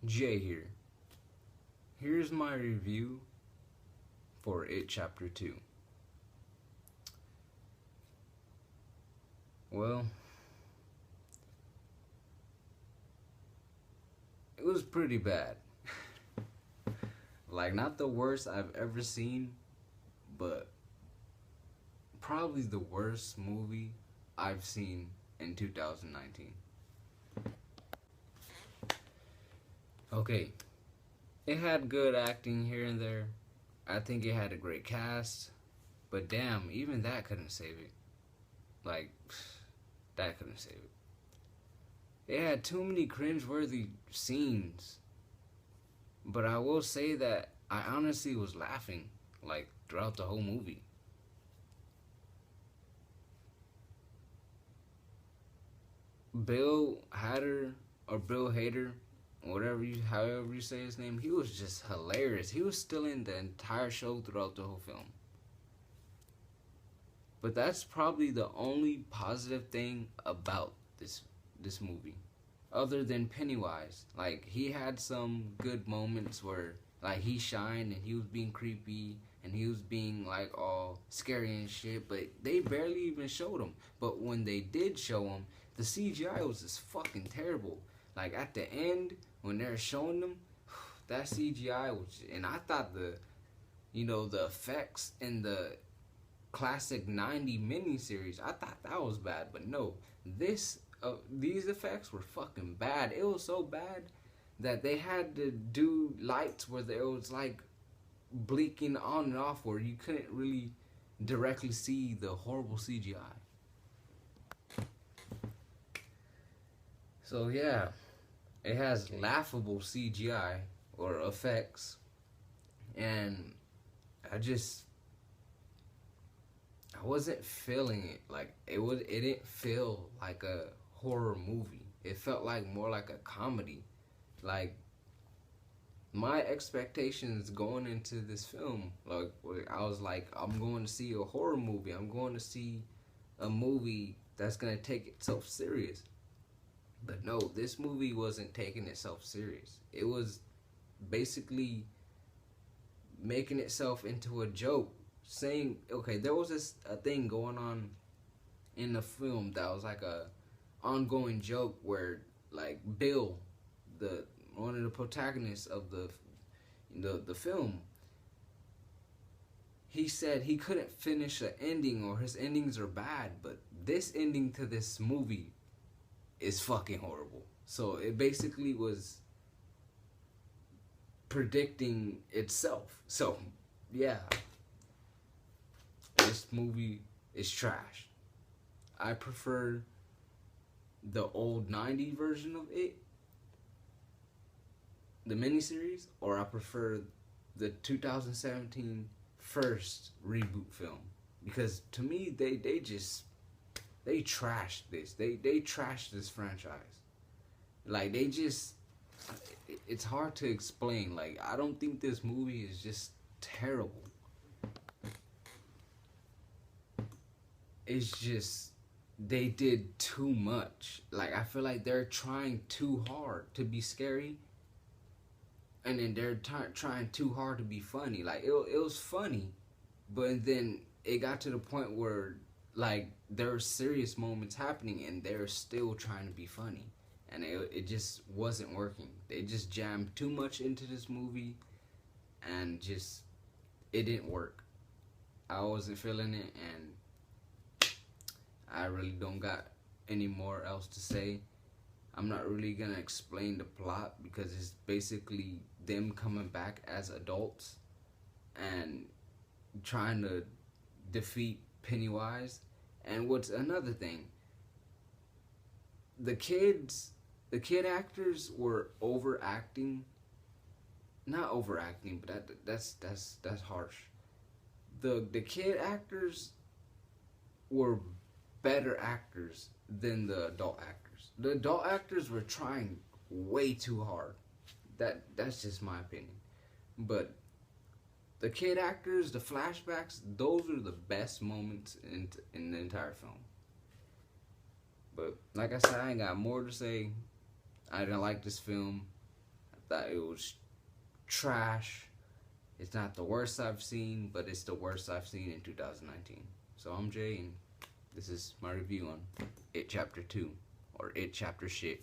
Jay here. Here's my review for It Chapter 2. Well, it was pretty bad. Like, not the worst I've ever seen, but probably the worst movie I've seen in 2019. Okay, it had good acting here and there. I think it had a great cast, but damn, even that couldn't save it. Like, that couldn't save it. It had too many cringeworthy scenes, but I will say that I honestly was laughing, like, throughout the whole movie. Bill Hader, or Bill Hader, however you say his name, he was just hilarious. He was still in the entire show throughout the whole film. But that's probably the only positive thing about this movie, other than Pennywise. Like, he had some good moments where, like, he shined and he was being creepy and he was being, like, all scary and shit, but they barely even showed him. But when they did show him, the CGI was just fucking terrible. Like, at the end, when they're showing them, that CGI was, and I thought the effects in the classic 90 miniseries, I thought that was bad, but no, these effects were fucking bad. It was so bad that they had to do lights where it was like blinking on and off, where you couldn't really directly see the horrible CGI. So yeah, it has laughable CGI or effects, and I wasn't feeling it. Like, it didn't feel like a horror movie. It felt like more like a comedy. Like, my expectations going into this film, like, I was like, I'm going to see a horror movie. I'm going to see a movie that's gonna take itself serious. But no, this movie wasn't taking itself serious. It was basically making itself into a joke, saying, okay, there was a thing going on in the film that was like a ongoing joke where, like, Bill, the one of the protagonists of the film, he said he couldn't finish an ending, or his endings are bad, but this ending to this movie is fucking horrible. So it basically was predicting itself. So yeah, this movie is trash. I prefer the old 90 version of it, the miniseries, or I prefer the 2017 first reboot film. Because to me, they trashed this. They trashed this franchise. Like, it's hard to explain. Like, I don't think this movie is just terrible. It's just, they did too much. Like, I feel like they're trying too hard to be scary, and then they're trying too hard to be funny. Like, it was funny, but then it got to the point where, like, there were serious moments happening and they're still trying to be funny, and it just wasn't working. They just jammed too much into this movie, and just, it didn't work. I wasn't feeling it, and I really don't got any more else to say. I'm not really gonna explain the plot, because it's basically them coming back as adults and trying to defeat Pennywise. And what's another thing, the kid actors were overacting. Not overacting, but that's harsh. The kid actors were better actors than the adult actors. The adult actors were trying way too hard. That's just my opinion. But the kid actors, the flashbacks, those are the best moments in the entire film. But like I said, I ain't got more to say. I didn't like this film. I thought it was trash. It's not the worst I've seen, but it's the worst I've seen in 2019. So I'm Jay, and this is my review on It Chapter 2, or It Chapter Shit.